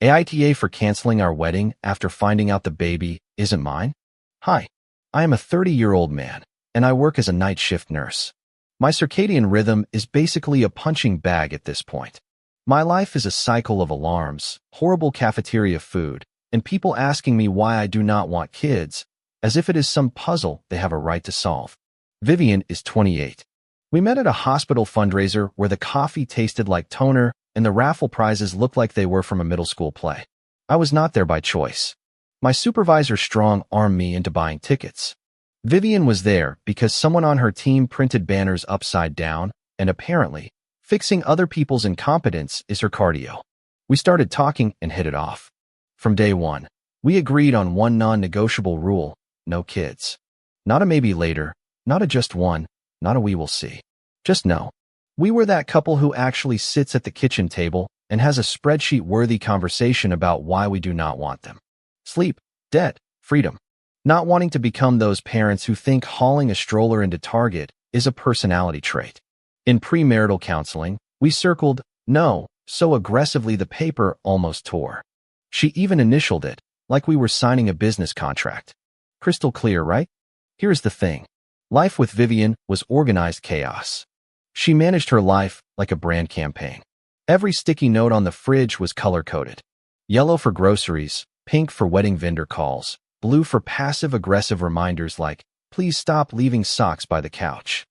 AITA for canceling our wedding after finding out the baby isn't mine? Hi, I am a 30-year-old man, and I work as a night shift nurse. My circadian rhythm is basically a punching bag at this point. My life is a cycle of alarms, horrible cafeteria food, and people asking me why I do not want kids, as if it is some puzzle they have a right to solve. Vivian is 28. We met at a hospital fundraiser where the coffee tasted like toner and the raffle prizes looked like they were from a middle school play. I was not there by choice. My supervisor strong-armed me into buying tickets. Vivian was there because someone on her team printed banners upside down, and apparently, fixing other people's incompetence is her cardio. We started talking and hit it off. From day one, we agreed on one non-negotiable rule: no kids. Not a maybe later, not a just one, not a we will see. Just no. We were that couple who actually sits at the kitchen table and has a spreadsheet-worthy conversation about why we do not want them. Sleep, debt, freedom. Not wanting to become those parents who think hauling a stroller into Target is a personality trait. In premarital counseling, we circled no so aggressively the paper almost tore. She even initialed it, like we were signing a business contract. Crystal clear, right? Here's the thing. Life with Vivian was organized chaos. She managed her life like a brand campaign. Every sticky note on the fridge was color-coded. Yellow for groceries, pink for wedding vendor calls, blue for passive-aggressive reminders like, please stop leaving socks by the couch.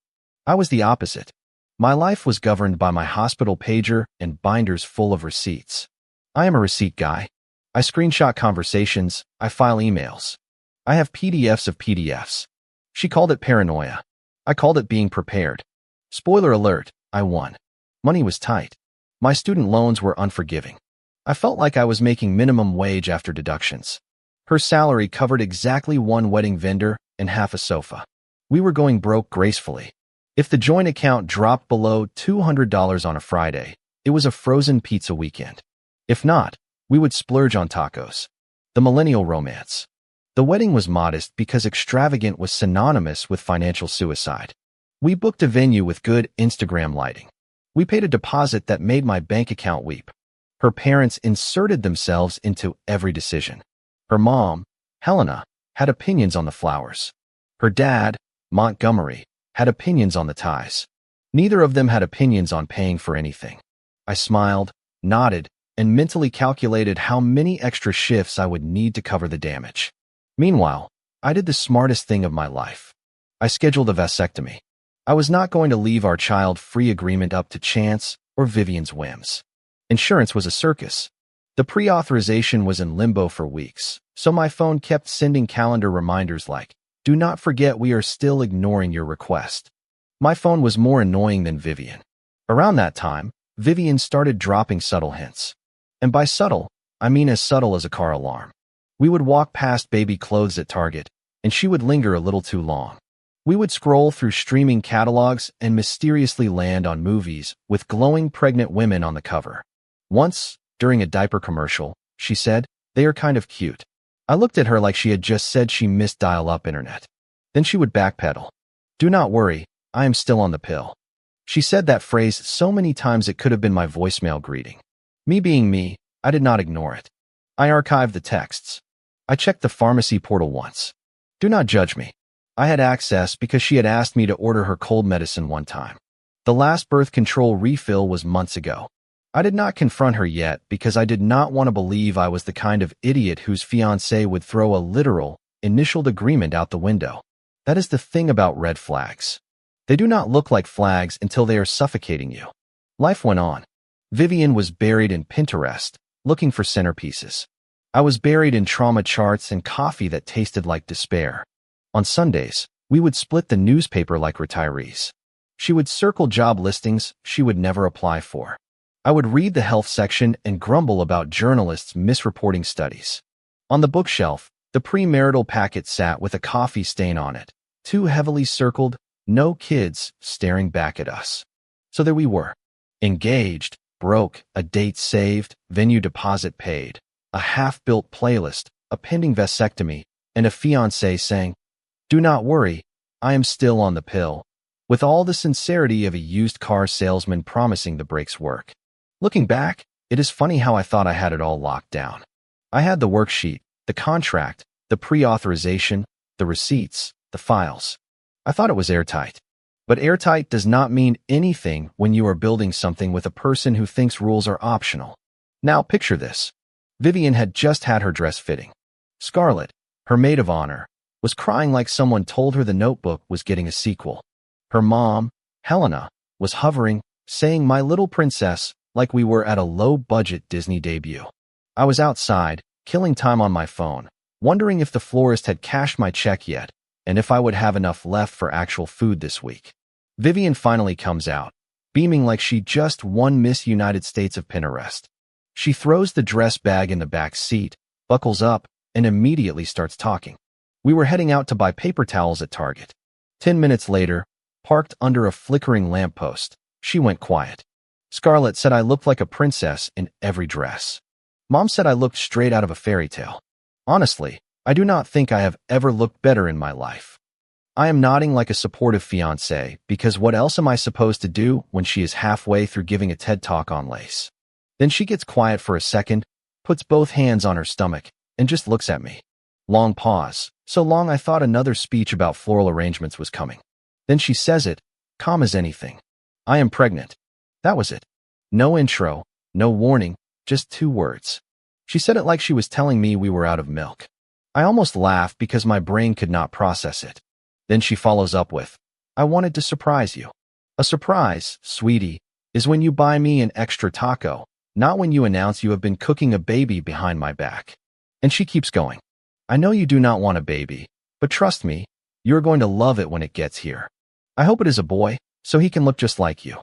I was the opposite. My life was governed by my hospital pager and binders full of receipts. I am a receipt guy. I screenshot conversations, I file emails. I have PDFs of PDFs. She called it paranoia. I called it being prepared. Spoiler alert, I won. Money was tight. My student loans were unforgiving. I felt like I was making minimum wage after deductions. Her salary covered exactly one wedding vendor and half a sofa. We were going broke gracefully. If the joint account dropped below $200 on a Friday, it was a frozen pizza weekend. If not, we would splurge on tacos. The millennial romance. The wedding was modest because extravagant was synonymous with financial suicide. We booked a venue with good Instagram lighting. We paid a deposit that made my bank account weep. Her parents inserted themselves into every decision. Her mom, Helena, had opinions on the flowers. Her dad, Montgomery, had opinions on the ties. Neither of them had opinions on paying for anything. I smiled, nodded, and mentally calculated how many extra shifts I would need to cover the damage. Meanwhile, I did the smartest thing of my life. I scheduled a vasectomy. I was not going to leave our child-free agreement up to chance or Vivian's whims. Insurance was a circus. The pre-authorization was in limbo for weeks, so my phone kept sending calendar reminders like, do not forget we are still ignoring your request. My phone was more annoying than Vivian. Around that time, Vivian started dropping subtle hints. And by subtle, I mean as subtle as a car alarm. We would walk past baby clothes at Target, and she would linger a little too long. We would scroll through streaming catalogs and mysteriously land on movies with glowing pregnant women on the cover. Once, during a diaper commercial, she said, they are kind of cute. I looked at her like she had just said she missed dial-up internet. Then she would backpedal. Do not worry, I am still on the pill. She said that phrase so many times it could have been my voicemail greeting. Me being me, I did not ignore it. I archived the texts. I checked the pharmacy portal once. Do not judge me. I had access because she had asked me to order her cold medicine one time. The last birth control refill was months ago. I did not confront her yet because I did not want to believe I was the kind of idiot whose fiancé would throw a literal, initialed agreement out the window. That is the thing about red flags. They do not look like flags until they are suffocating you. Life went on. Vivian was buried in Pinterest, looking for centerpieces. I was buried in trauma charts and coffee that tasted like despair. On Sundays, we would split the newspaper like retirees. She would circle job listings she would never apply for. I would read the health section and grumble about journalists misreporting studies. On the bookshelf, the premarital packet sat with a coffee stain on it, too heavily circled, no kids staring back at us. So there we were. Engaged, broke, a date saved, venue deposit paid, a half-built playlist, a pending vasectomy, and a fiancé saying, do not worry, I am still on the pill, with all the sincerity of a used car salesman promising the brakes work. Looking back, It is funny how I thought I had it all locked down. I had the worksheet, the contract, the pre-authorization, the receipts, the files. I thought it was airtight. But airtight does not mean anything when you are building something with a person who thinks rules are optional. Now picture this. Vivian had just had her dress fitting. Scarlett, her maid of honor, was crying like someone told her the Notebook was getting a sequel. Her mom, Helena, was hovering, saying "My little princess," like we were at a low-budget Disney debut. I was outside, killing time on my phone, wondering if the florist had cashed my check yet, and if I would have enough left for actual food this week. Vivian finally comes out, beaming like she just won Miss United States of Pinterest. She throws the dress bag in the back seat, buckles up, and immediately starts talking. We were heading out to buy paper towels at Target. 10 minutes later, parked under a flickering lamppost, she went quiet. Scarlett said I looked like a princess in every dress. Mom said I looked straight out of a fairy tale. Honestly, I do not think I have ever looked better in my life. I am nodding like a supportive fiancé because what else am I supposed to do when she is halfway through giving a TED Talk on lace? Then she gets quiet for a second, puts both hands on her stomach, and just looks at me. Long pause, so long I thought another speech about floral arrangements was coming. Then she says it, calm as anything. I am pregnant. That was it. No intro, no warning, just 2 words. She said it like she was telling me we were out of milk. I almost laughed because my brain could not process it. Then she follows up with, I wanted to surprise you. A surprise, sweetie, is when you buy me an extra taco, not when you announce you have been cooking a baby behind my back. And she keeps going. I know you do not want a baby, but trust me, you are going to love it when it gets here. I hope it is a boy, so he can look just like you.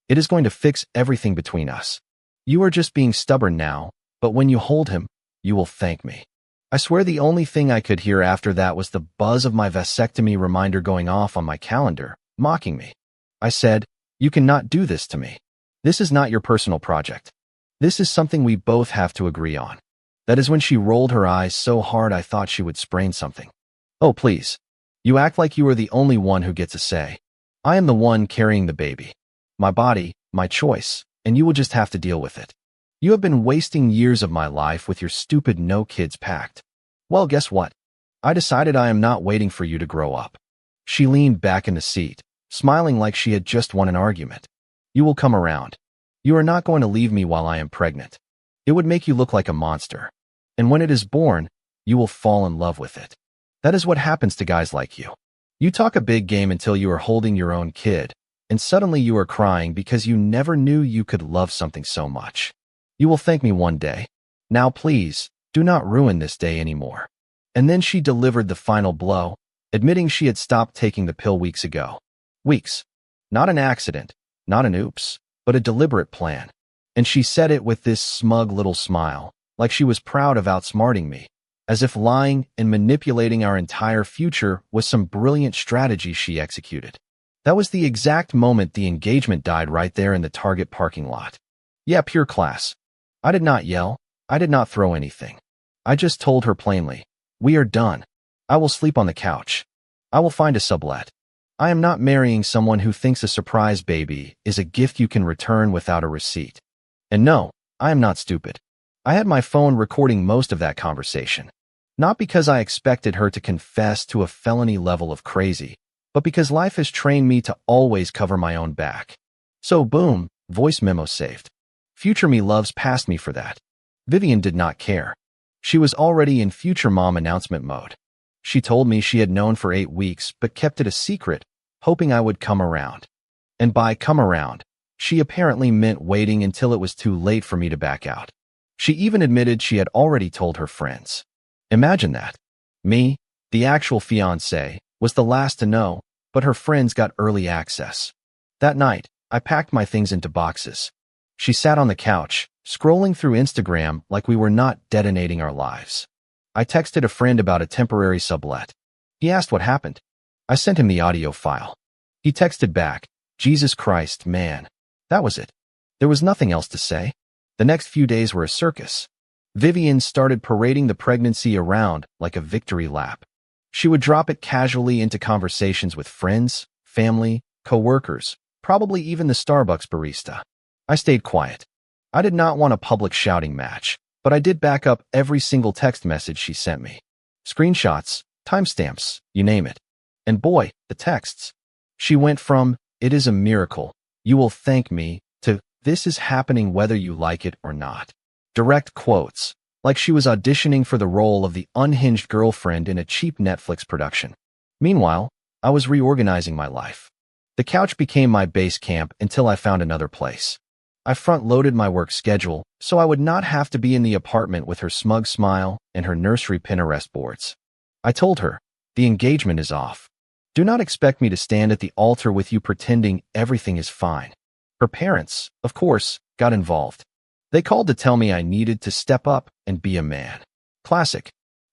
It is going to fix everything between us. You are just being stubborn now, but when you hold him, you will thank me. I swear the only thing I could hear after that was the buzz of my vasectomy reminder going off on my calendar, mocking me. I said, you cannot do this to me. This is not your personal project. This is something we both have to agree on. That is when she rolled her eyes so hard I thought she would sprain something. Oh, please. You act like you are the only one who gets a say. I am the one carrying the baby. My body, my choice, and you will just have to deal with it. You have been wasting years of my life with your stupid no kids pact. Well, guess what? I decided I am not waiting for you to grow up. She leaned back in the seat, smiling like she had just won an argument. You will come around. You are not going to leave me while I am pregnant. It would make you look like a monster. And when it is born, you will fall in love with it. That is what happens to guys like you. You talk a big game until you are holding your own kid, and suddenly you are crying because you never knew you could love something so much. You will thank me one day. Now please, do not ruin this day anymore. And then she delivered the final blow, admitting she had stopped taking the pill weeks ago. Weeks. Not an accident, not an oops, but a deliberate plan. And she said it with this smug little smile, like she was proud of outsmarting me, as if lying and manipulating our entire future was some brilliant strategy she executed. That was the exact moment the engagement died right there in the Target parking lot. Yeah, pure class. I did not yell. I did not throw anything. I just told her plainly, we are done. I will sleep on the couch. I will find a sublet. I am not marrying someone who thinks a surprise baby is a gift you can return without a receipt. And no, I am not stupid. I had my phone recording most of that conversation. Not because I expected her to confess to a felony level of crazy, but because life has trained me to always cover my own back. So boom, voice memo saved. Future me loves past me for that. Vivian did not care. She was already in future mom announcement mode. She told me she had known for 8 weeks but kept it a secret, hoping I would come around. And by come around, she apparently meant waiting until it was too late for me to back out. She even admitted she had already told her friends. Imagine that. Me, the actual fiancé, was the last to know, but her friends got early access. That night, I packed my things into boxes. She sat on the couch, scrolling through Instagram like we were not detonating our lives. I texted a friend about a temporary sublet. He asked what happened. I sent him the audio file. He texted back, Jesus Christ, man. That was it. There was nothing else to say. The next few days were a circus. Vivian started parading the pregnancy around like a victory lap. She would drop it casually into conversations with friends, family, co-workers, probably even the Starbucks barista. I stayed quiet. I did not want a public shouting match, but I did back up every single text message she sent me. Screenshots, timestamps, you name it. And boy, the texts. She went from, "It is a miracle, you will thank me," to, "This is happening whether you like it or not." Direct quotes, like she was auditioning for the role of the unhinged girlfriend in a cheap Netflix production. Meanwhile, I was reorganizing my life. The couch became my base camp until I found another place. I front-loaded my work schedule so I would not have to be in the apartment with her smug smile and her nursery Pinterest boards. I told her, "The engagement is off. Do not expect me to stand at the altar with you pretending everything is fine." Her parents, of course, got involved. They called to tell me I needed to step up and be a man. Classic.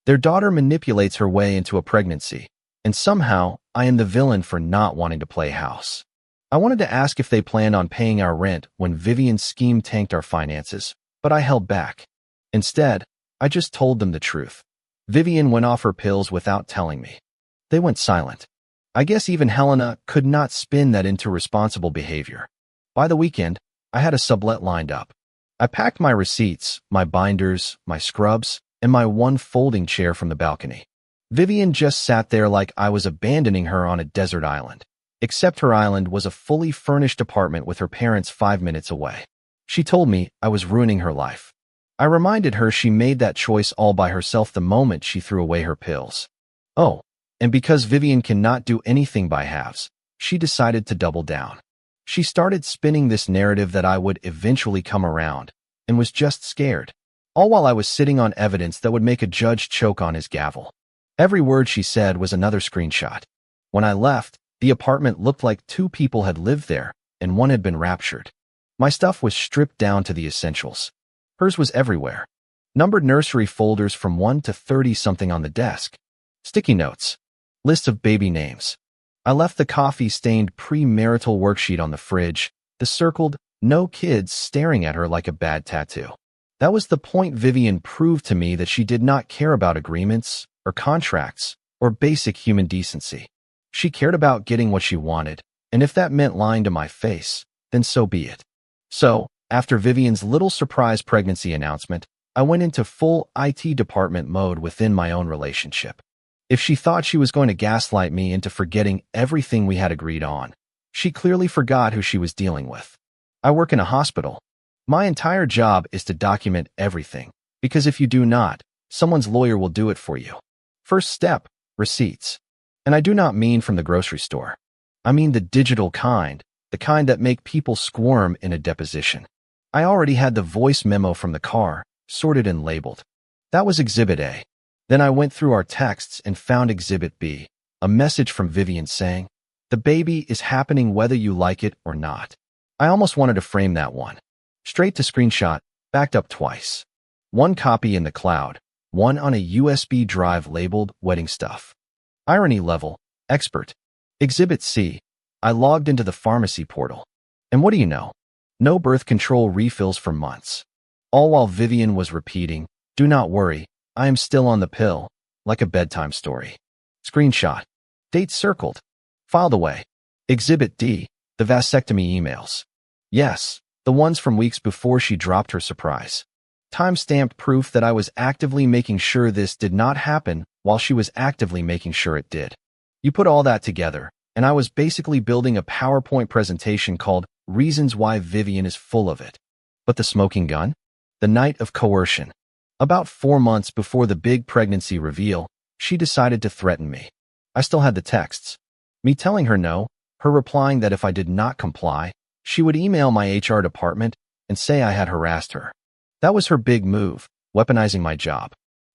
Their daughter manipulates her way into a pregnancy, and somehow I am the villain for not wanting to play house. I wanted to ask if they planned on paying our rent when Vivian's scheme tanked our finances, but I held back. Instead, I just told them the truth. Vivian went off her pills without telling me. They went silent. I guess even Helena could not spin that into responsible behavior. By the weekend, I had a sublet lined up. I packed my receipts, my binders, my scrubs, and my one folding chair from the balcony. Vivian just sat there like I was abandoning her on a desert island. Except her island was a fully furnished apartment with her parents 5 minutes away. She told me I was ruining her life. I reminded her she made that choice all by herself the moment she threw away her pills. Oh, and because Vivian cannot do anything by halves, she decided to double down. She started spinning this narrative that I would eventually come around, and was just scared. All while I was sitting on evidence that would make a judge choke on his gavel. Every word she said was another screenshot. When I left, the apartment looked like 2 people had lived there, and one had been raptured. My stuff was stripped down to the essentials. Hers was everywhere. Numbered nursery folders from 1 to 30-something on the desk. Sticky notes. List of baby names. I left the coffee-stained premarital worksheet on the fridge, the circled, "No kids," staring at her like a bad tattoo. That was the point. Vivian proved to me that she did not care about agreements, or contracts, or basic human decency. She cared about getting what she wanted, and if that meant lying to my face, then so be it. So, after Vivian's little surprise pregnancy announcement, I went into full IT department mode within my own relationship. If she thought she was going to gaslight me into forgetting everything we had agreed on, she clearly forgot who she was dealing with. I work in a hospital. My entire job is to document everything, because if you do not, someone's lawyer will do it for you. First step, receipts. And I do not mean from the grocery store. I mean the digital kind, the kind that make people squirm in a deposition. I already had the voice memo from the car, sorted and labeled. That was Exhibit A. Then I went through our texts and found Exhibit B, a message from Vivian saying, "The baby is happening whether you like it or not." I almost wanted to frame that one. Straight to screenshot, backed up twice. One copy in the cloud, one on a USB drive labeled "Wedding Stuff." Irony level, expert. Exhibit C. I logged into the pharmacy portal. And what do you know? No birth control refills for months. All while Vivian was repeating, "Do not worry, I am still on the pill," like a bedtime story. Screenshot. Date circled. Filed away. Exhibit D. The vasectomy emails. Yes, the ones from weeks before she dropped her surprise. Time-stamped proof that I was actively making sure this did not happen while she was actively making sure it did. You put all that together, and I was basically building a PowerPoint presentation called "Reasons Why Vivian is Full of It." But the smoking gun? The night of coercion. About 4 months before the big pregnancy reveal, she decided to threaten me. I still had the texts. Me telling her no, her replying that if I did not comply, she would email my HR department and say I had harassed her. That was her big move, weaponizing my job.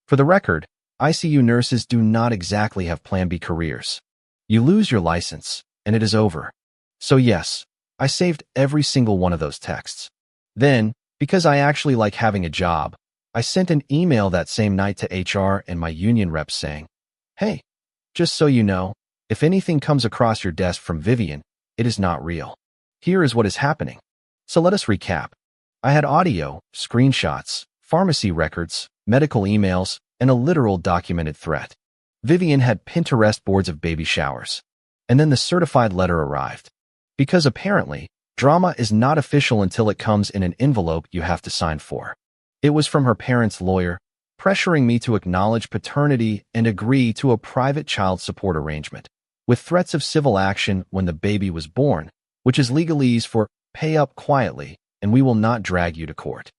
For the record, ICU nurses do not exactly have Plan B careers. You lose your license, and it is over. So yes, I saved every single one of those texts. Then, because I actually like having a job, I sent an email that same night to HR and my union rep saying, "Hey, just so you know, if anything comes across your desk from Vivian, it is not real. Here is what is happening." So let us recap. I had audio, screenshots, pharmacy records, medical emails, and a literal documented threat. Vivian had Pinterest boards of baby showers. And then the certified letter arrived. Because apparently, Drama is not official until it comes in an envelope you have to sign for. It was from her parents' lawyer, pressuring me to acknowledge paternity and agree to a private child support arrangement, with threats of civil action when the baby was born, which is legalese for pay up quietly and we will not drag you to court.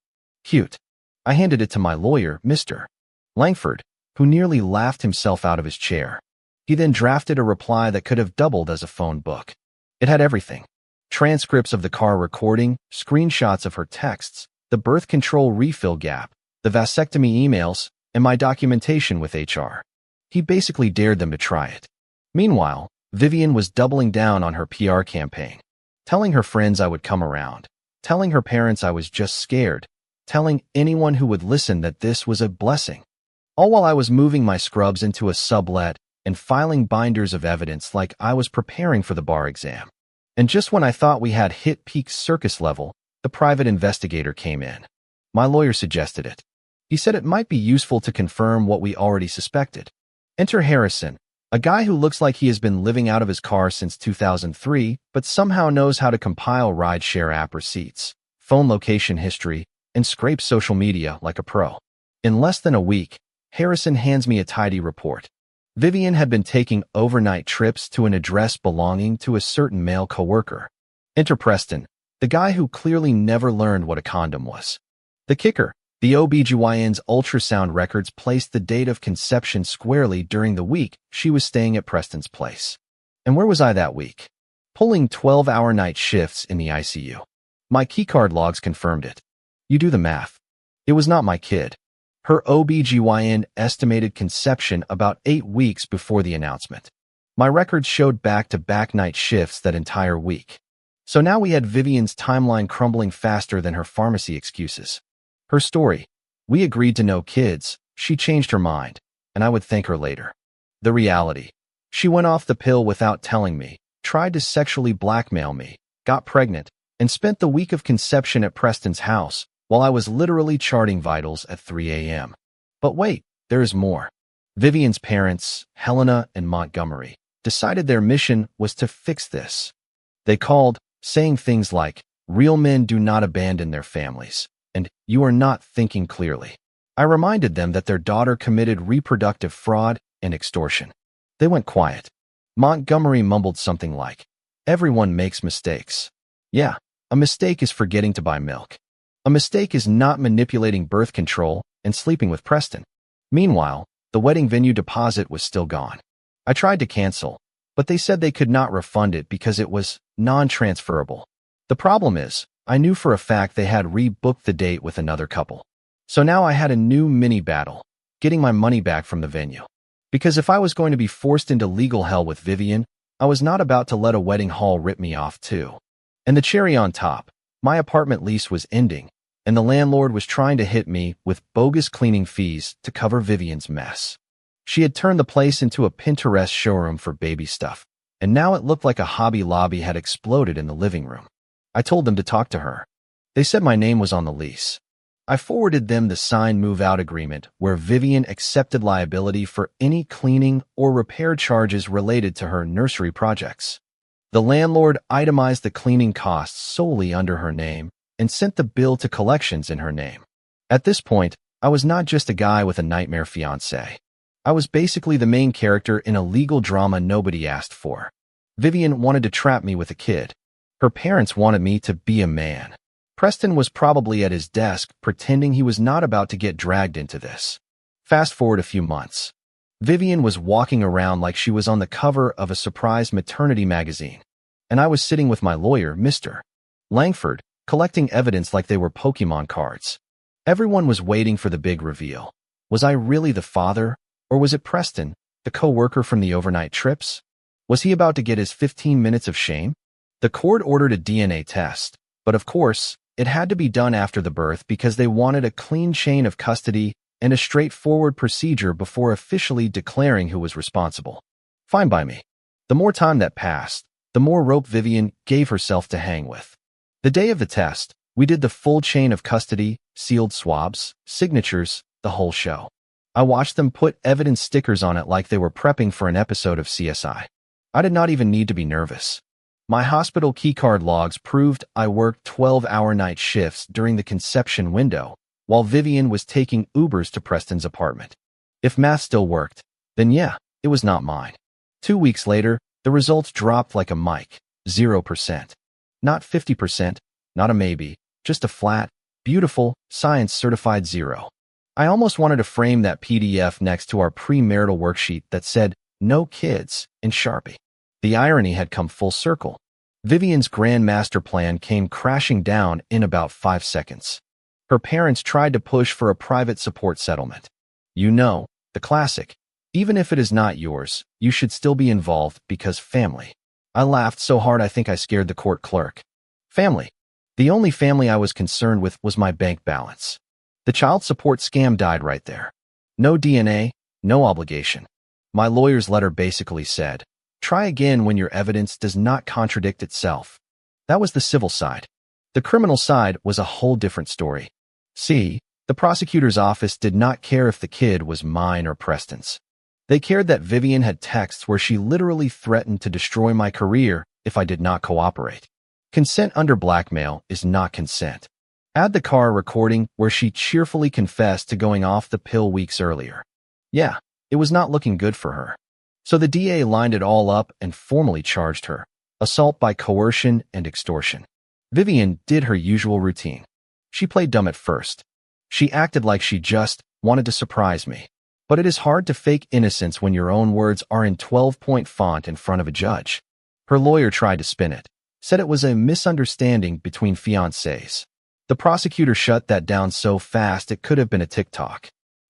Cute. I handed it to my lawyer, Mr. Langford, who nearly laughed himself out of his chair. He then drafted a reply that could have doubled as a phone book. It had everything. Transcripts of the car recording, screenshots of her texts, the birth control refill gap, the vasectomy emails, and my documentation with HR. He basically dared them to try it. Meanwhile, Vivian was doubling down on her PR campaign, telling her friends I would come around, telling her parents I was just scared, telling anyone who would listen that this was a blessing. All while I was moving my scrubs into a sublet and filing binders of evidence like I was preparing for the bar exam. And just when I thought we had hit peak circus level, the private investigator came in. My lawyer suggested it. He said it might be useful to confirm what we already suspected. Enter Harrison, a guy who looks like he has been living out of his car since 2003, but somehow knows how to compile ride-share app receipts, phone location history, and scrape social media like a pro. In less than a week, Harrison hands me a tidy report. Vivian had been taking overnight trips to an address belonging to a certain male coworker. Enter Preston, the guy who clearly never learned what a condom was. The kicker, the OBGYN's ultrasound records placed the date of conception squarely during the week she was staying at Preston's place. And where was I that week? Pulling 12-hour night shifts in the ICU. My keycard logs confirmed it. You do the math. It was not my kid. Her OBGYN estimated conception about 8 weeks before the announcement. My records showed back-to-back night shifts that entire week. So now we had Vivian's timeline crumbling faster than her pharmacy excuses. Her story. We agreed to no kids. She changed her mind, and I would thank her later. The reality. She went off the pill without telling me, tried to sexually blackmail me, got pregnant, and spent the week of conception at Preston's house, while I was literally charting vitals at 3 a.m. But wait, there is more. Vivian's parents, Helena and Montgomery, decided their mission was to fix this. They called, saying things like, "Real men do not abandon their families," and "You are not thinking clearly." I reminded them that their daughter committed reproductive fraud and extortion. They went quiet. Montgomery mumbled something like, "Everyone makes mistakes." Yeah, a mistake is forgetting to buy milk. A mistake is not manipulating birth control and sleeping with Preston. Meanwhile, the wedding venue deposit was still gone. I tried to cancel, but they said they could not refund it because it was non-transferable. The problem is, I knew for a fact they had rebooked the date with another couple. So now I had a new mini-battle, getting my money back from the venue. Because if I was going to be forced into legal hell with Vivian, I was not about to let a wedding hall rip me off too. And the cherry on top, my apartment lease was ending, and the landlord was trying to hit me with bogus cleaning fees to cover Vivian's mess. She had turned the place into a Pinterest showroom for baby stuff, and now it looked like a Hobby Lobby had exploded in the living room. I told them to talk to her. They said my name was on the lease. I forwarded them the signed move-out agreement where Vivian accepted liability for any cleaning or repair charges related to her nursery projects. The landlord itemized the cleaning costs solely under her name and sent the bill to collections in her name. At this point, I was not just a guy with a nightmare fiancé. I was basically the main character in a legal drama nobody asked for. Vivian wanted to trap me with a kid. Her parents wanted me to be a man. Preston was probably at his desk pretending he was not about to get dragged into this. Fast forward a few months. Vivian was walking around like she was on the cover of a surprise maternity magazine, and I was sitting with my lawyer, Mr. Langford, collecting evidence like they were Pokemon cards. Everyone was waiting for the big reveal. Was I really the father, or was it Preston, the co-worker from the overnight trips? Was he about to get his 15 minutes of shame? The court ordered a DNA test, but of course, it had to be done after the birth because they wanted a clean chain of custody and a straightforward procedure before officially declaring who was responsible. Fine by me. The more time that passed, the more rope Vivian gave herself to hang with. The day of the test, we did the full chain of custody, sealed swabs, signatures, the whole show. I watched them put evidence stickers on it like they were prepping for an episode of CSI. I did not even need to be nervous. My hospital keycard logs proved I worked 12-hour night shifts during the conception window, while Vivian was taking Ubers to Preston's apartment. If math still worked, then yeah, it was not mine. 2 weeks later, the results dropped like a mic, 0%. Not 50%, not a maybe, just a flat, beautiful, science-certified 0. I almost wanted to frame that PDF next to our premarital worksheet that said, "No kids," in Sharpie. The irony had come full circle. Vivian's grand master plan came crashing down in about 5 seconds. Her parents tried to push for a private support settlement. You know, the classic. Even if it is not yours, you should still be involved because family. I laughed so hard I think I scared the court clerk. Family. The only family I was concerned with was my bank balance. The child support scam died right there. No DNA, no obligation. My lawyer's letter basically said, try again when your evidence does not contradict itself. That was the civil side. The criminal side was a whole different story. See, the prosecutor's office did not care if the kid was mine or Preston's. They cared that Vivian had texts where she literally threatened to destroy my career if I did not cooperate. Consent under blackmail is not consent. Add the car recording where she cheerfully confessed to going off the pill weeks earlier. Yeah, it was not looking good for her. So the DA lined it all up and formally charged her. Assault by coercion and extortion. Vivian did her usual routine. She played dumb at first. She acted like she just wanted to surprise me. But it is hard to fake innocence when your own words are in 12-point font in front of a judge. Her lawyer tried to spin it, said it was a misunderstanding between fiancés. The prosecutor shut that down so fast it could have been a TikTok.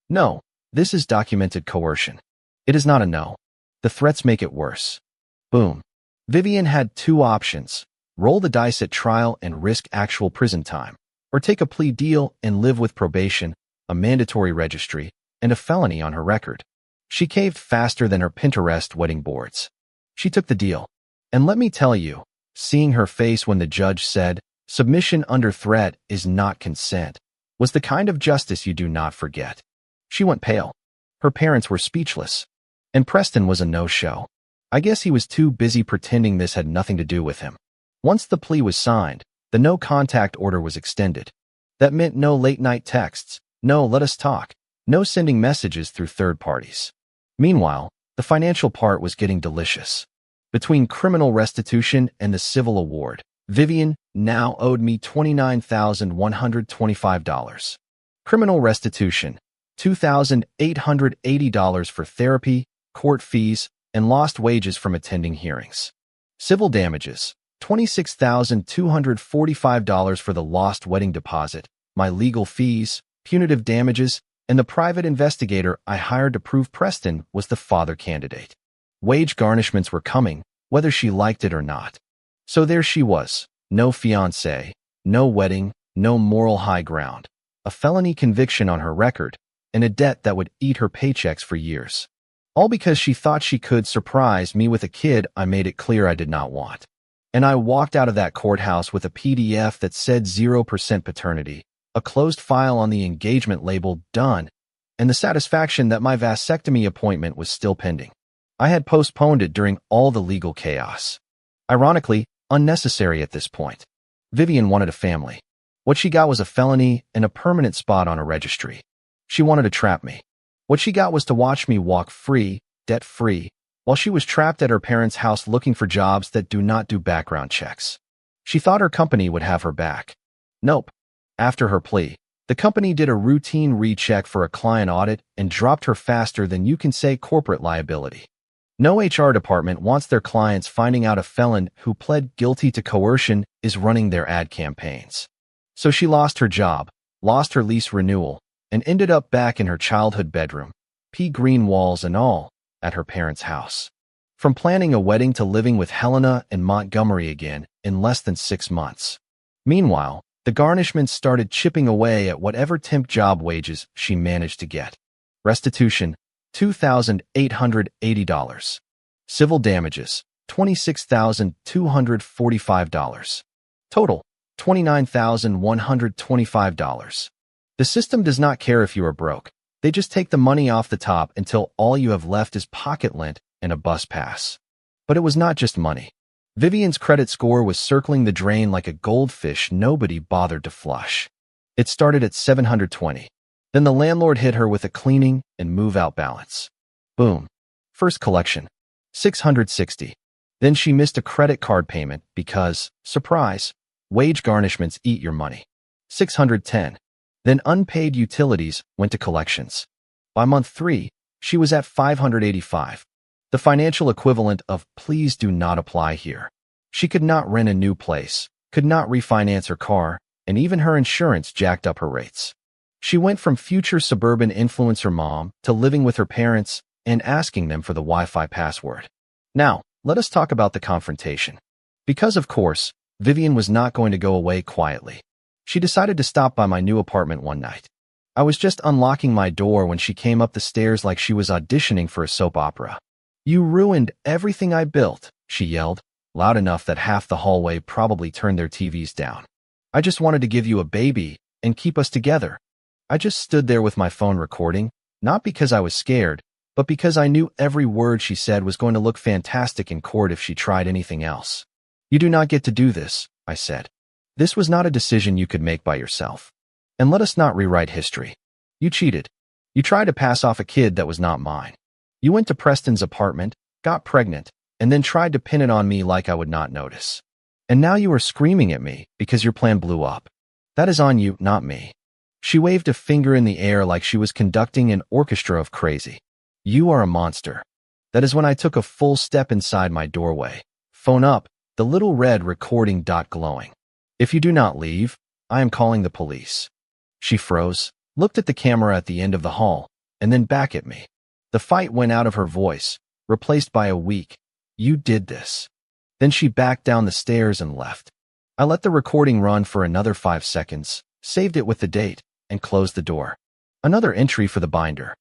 No, this is documented coercion. It is not a no. The threats make it worse. Boom. Vivian had 2 options: roll the dice at trial and risk actual prison time, or take a plea deal and live with probation, a mandatory registry, and a felony on her record. She caved faster than her Pinterest wedding boards. She took the deal. And let me tell you, seeing her face when the judge said, "Submission under threat is not consent," was the kind of justice you do not forget. She went pale. Her parents were speechless. And Preston was a no-show. I guess he was too busy pretending this had nothing to do with him. Once the plea was signed, the no-contact order was extended. That meant no late-night texts, no "let us talk," no sending messages through third parties. Meanwhile, the financial part was getting delicious. Between criminal restitution and the civil award, Vivian now owed me $29,125. Criminal restitution, $2,880 for therapy, court fees, and lost wages from attending hearings. Civil damages, $26,245 for the lost wedding deposit, my legal fees, punitive damages, and the private investigator I hired to prove Preston was the father candidate. Wage garnishments were coming, whether she liked it or not. So there she was, no fiancé, no wedding, no moral high ground, a felony conviction on her record, and a debt that would eat her paychecks for years. All because she thought she could surprise me with a kid I made it clear I did not want. And I walked out of that courthouse with a PDF that said 0% paternity, a closed file on the engagement labeled "done," and the satisfaction that my vasectomy appointment was still pending. I had postponed it during all the legal chaos. Ironically, unnecessary at this point. Vivian wanted a family. What she got was a felony and a permanent spot on a registry. She wanted to trap me. What she got was to watch me walk free, debt-free, while she was trapped at her parents' house looking for jobs that do not do background checks. She thought her company would have her back. Nope. After her plea, the company did a routine recheck for a client audit and dropped her faster than you can say corporate liability. No HR department wants their clients finding out a felon who pled guilty to coercion is running their ad campaigns. So she lost her job, lost her lease renewal, and ended up back in her childhood bedroom, pea green walls and all, at her parents' house. From planning a wedding to living with Helena and Montgomery again in less than 6 months. Meanwhile, the garnishments started chipping away at whatever temp job wages she managed to get. Restitution, $2,880. Civil damages, $26,245. Total, $29,125. The system does not care if you are broke. They just take the money off the top until all you have left is pocket lint and a bus pass. But it was not just money. Vivian's credit score was circling the drain like a goldfish nobody bothered to flush. It started at 720. Then the landlord hit her with a cleaning and move-out balance. Boom. First collection. 660. Then she missed a credit card payment because, surprise, wage garnishments eat your money. 610. Then unpaid utilities went to collections. By month 3, she was at 585. The financial equivalent of please do not apply here. She could not rent a new place, could not refinance her car, and even her insurance jacked up her rates. She went from future suburban influencer mom to living with her parents and asking them for the Wi-Fi password. Now, let us talk about the confrontation. Because, of course, Vivian was not going to go away quietly. She decided to stop by my new apartment one night. I was just unlocking my door when she came up the stairs like she was auditioning for a soap opera. "You ruined everything I built," she yelled, loud enough that half the hallway probably turned their TVs down. "I just wanted to give you a baby and keep us together." I just stood there with my phone recording, not because I was scared, but because I knew every word she said was going to look fantastic in court if she tried anything else. "You do not get to do this," I said. "This was not a decision you could make by yourself. And let us not rewrite history. You cheated. You tried to pass off a kid that was not mine. You went to Preston's apartment, got pregnant, and then tried to pin it on me like I would not notice. And now you are screaming at me because your plan blew up. That is on you, not me." She waved a finger in the air like she was conducting an orchestra of crazy. "You are a monster." That is when I took a full step inside my doorway. Phone up, the little red recording dot glowing. "If you do not leave, I am calling the police." She froze, looked at the camera at the end of the hall, and then back at me. The fight went out of her voice, replaced by a weak, "You did this." Then she backed down the stairs and left. I let the recording run for another 5 seconds, saved it with the date, and closed the door. Another entry for the binder.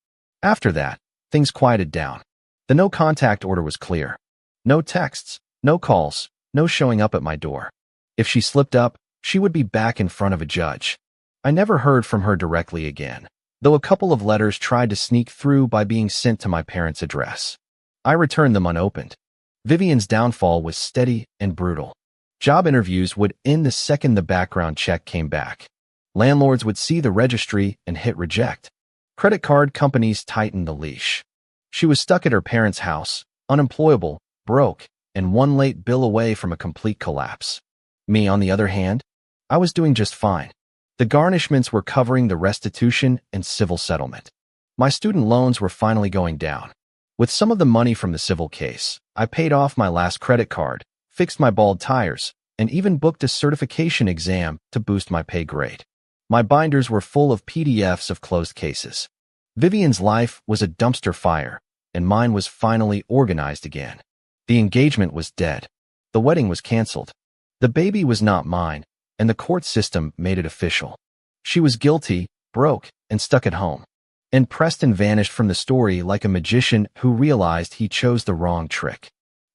After that, things quieted down. The no-contact order was clear. No texts, no calls, no showing up at my door. If she slipped up, she would be back in front of a judge. I never heard from her directly again, though a couple of letters tried to sneak through by being sent to my parents' address. I returned them unopened. Vivian's downfall was steady and brutal. Job interviews would end the second the background check came back. Landlords would see the registry and hit reject. Credit card companies tightened the leash. She was stuck at her parents' house, unemployable, broke, and one late bill away from a complete collapse. Me, on the other hand, I was doing just fine. The garnishments were covering the restitution and civil settlement. My student loans were finally going down. With some of the money from the civil case, I paid off my last credit card, fixed my bald tires, and even booked a certification exam to boost my pay grade. My binders were full of PDFs of closed cases. Vivian's life was a dumpster fire, and mine was finally organized again. The engagement was dead. The wedding was canceled. The baby was not mine, and the court system made it official. She was guilty, broke, and stuck at home. And Preston vanished from the story like a magician who realized he chose the wrong trick.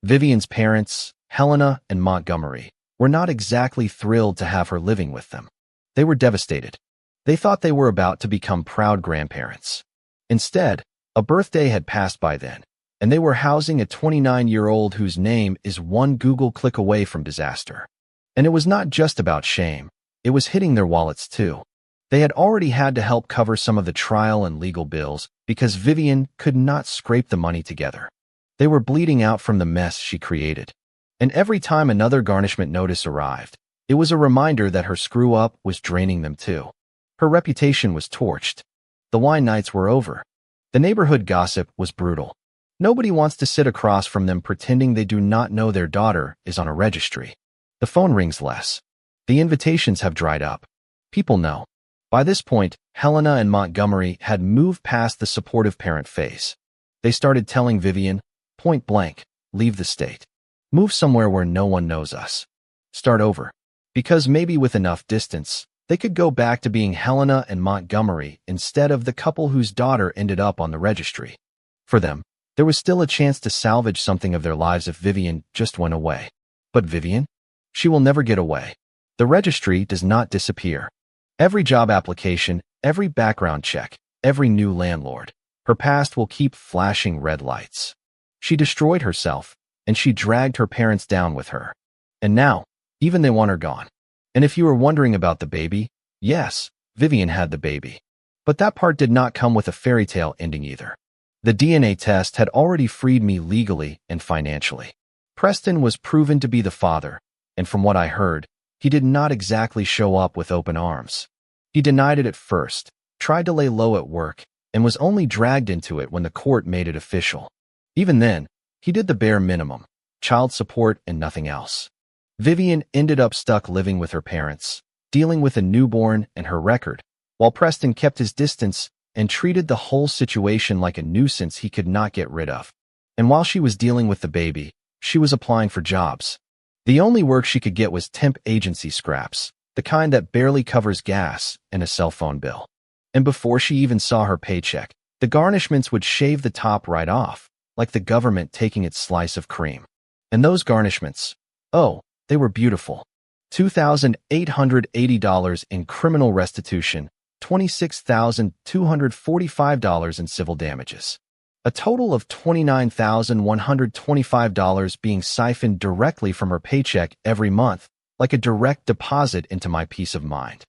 Vivian's parents, Helena and Montgomery, were not exactly thrilled to have her living with them. They were devastated. They thought they were about to become proud grandparents. Instead, a birthday had passed by then, and they were housing a 29-year-old whose name is one Google click away from disaster. And it was not just about shame. It was hitting their wallets too. They had already had to help cover some of the trial and legal bills because Vivian could not scrape the money together. They were bleeding out from the mess she created. And every time another garnishment notice arrived, it was a reminder that her screw-up was draining them too. Her reputation was torched. The wine nights were over. The neighborhood gossip was brutal. Nobody wants to sit across from them pretending they do not know their daughter is on a registry. The phone rings less. The invitations have dried up. People know. By this point, Helena and Montgomery had moved past the supportive parent phase. They started telling Vivian, point blank, leave the state. Move somewhere where no one knows us. Start over. Because maybe with enough distance, they could go back to being Helena and Montgomery instead of the couple whose daughter ended up on the registry. For them, there was still a chance to salvage something of their lives if Vivian just went away. But Vivian? She will never get away. The registry does not disappear. Every job application, every background check, every new landlord, her past will keep flashing red lights. She destroyed herself, and she dragged her parents down with her. And now, even they want her gone. And if you were wondering about the baby, yes, Vivian had the baby. But that part did not come with a fairy tale ending either. The DNA test had already freed me legally and financially. Preston was proven to be the father, and from what I heard, he did not exactly show up with open arms. He denied it at first, tried to lay low at work, and was only dragged into it when the court made it official. Even then, he did the bare minimum, child support and nothing else. Vivian ended up stuck living with her parents, dealing with a newborn and her record, while Preston kept his distance and treated the whole situation like a nuisance he could not get rid of. And while she was dealing with the baby, she was applying for jobs. The only work she could get was temp agency scraps, the kind that barely covers gas and a cell phone bill. And before she even saw her paycheck, the garnishments would shave the top right off, like the government taking its slice of cream. And those garnishments, oh, they were beautiful. $2,880 in criminal restitution, $26,245 in civil damages. A total of $29,125 being siphoned directly from her paycheck every month, like a direct deposit into my peace of mind.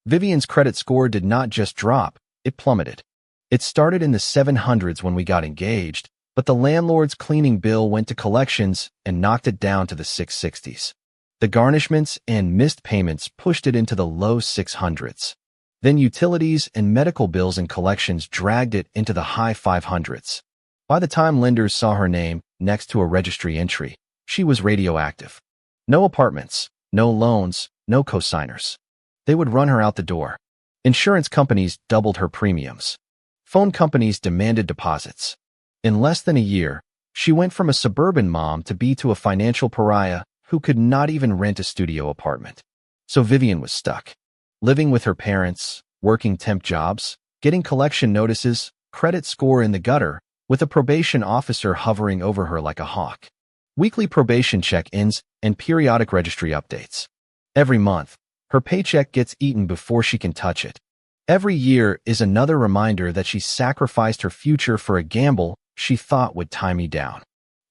Vivian's credit score did not just drop, it plummeted. It started in the 700s when we got engaged, but the landlord's cleaning bill went to collections and knocked it down to the 660s. The garnishments and missed payments pushed it into the low 600s. Then utilities and medical bills and collections dragged it into the high 500s. By the time lenders saw her name next to a registry entry, she was radioactive. No apartments, no loans, no cosigners. They would run her out the door. Insurance companies doubled her premiums. Phone companies demanded deposits. In less than a year, she went from a suburban mom to a financial pariah who could not even rent a studio apartment. So Vivian was stuck. Living with her parents, working temp jobs, getting collection notices, credit score in the gutter, with a probation officer hovering over her like a hawk. Weekly probation check-ins and periodic registry updates. Every month, her paycheck gets eaten before she can touch it. Every year is another reminder that she sacrificed her future for a gamble she thought would tie me down.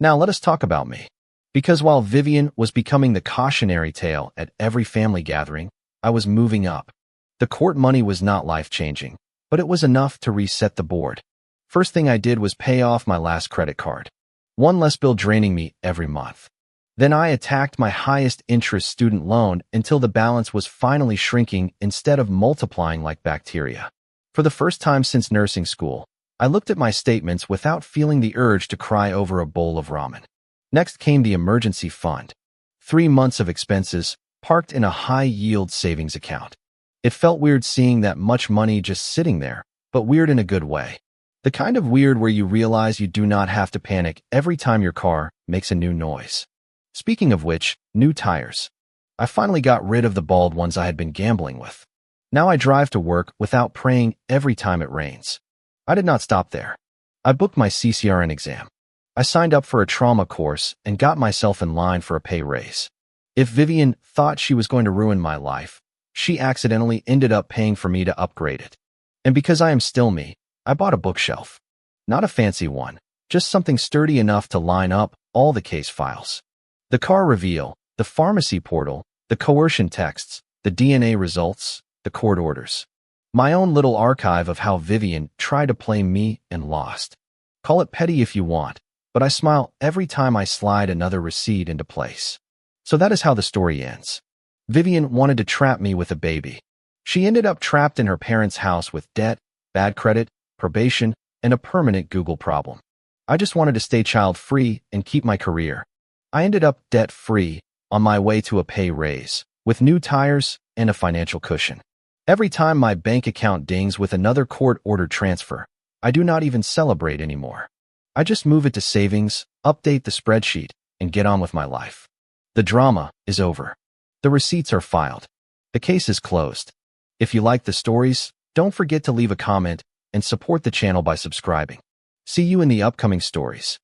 Now let us talk about me. Because while Vivian was becoming the cautionary tale at every family gathering, I was moving up. The court money was not life-changing, but it was enough to reset the board. First thing I did was pay off my last credit card. One less bill draining me every month. Then I attacked my highest interest student loan until the balance was finally shrinking instead of multiplying like bacteria. For the first time since nursing school, I looked at my statements without feeling the urge to cry over a bowl of ramen. Next came the emergency fund. 3 months of expenses parked in a high-yield savings account. It felt weird seeing that much money just sitting there, but weird in a good way. The kind of weird where you realize you do not have to panic every time your car makes a new noise. Speaking of which, new tires. I finally got rid of the bald ones I had been gambling with. Now I drive to work without praying every time it rains. I did not stop there. I booked my CCRN exam. I signed up for a trauma course and got myself in line for a pay raise. If Vivian thought she was going to ruin my life, she accidentally ended up paying for me to upgrade it. And because I am still me, I bought a bookshelf. Not a fancy one, just something sturdy enough to line up all the case files. The car reveal, the pharmacy portal, the coercion texts, the DNA results, the court orders. My own little archive of how Vivian tried to play me and lost. Call it petty if you want, but I smile every time I slide another receipt into place. So that is how the story ends. Vivian wanted to trap me with a baby. She ended up trapped in her parents' house with debt, bad credit, probation, and a permanent Google problem. I just wanted to stay child-free and keep my career. I ended up debt-free on my way to a pay raise, with new tires and a financial cushion. Every time my bank account dings with another court-ordered transfer, I do not even celebrate anymore. I just move it to savings, update the spreadsheet, and get on with my life. The drama is over. The receipts are filed. The case is closed. If you like the stories, don't forget to leave a comment and support the channel by subscribing. See you in the upcoming stories.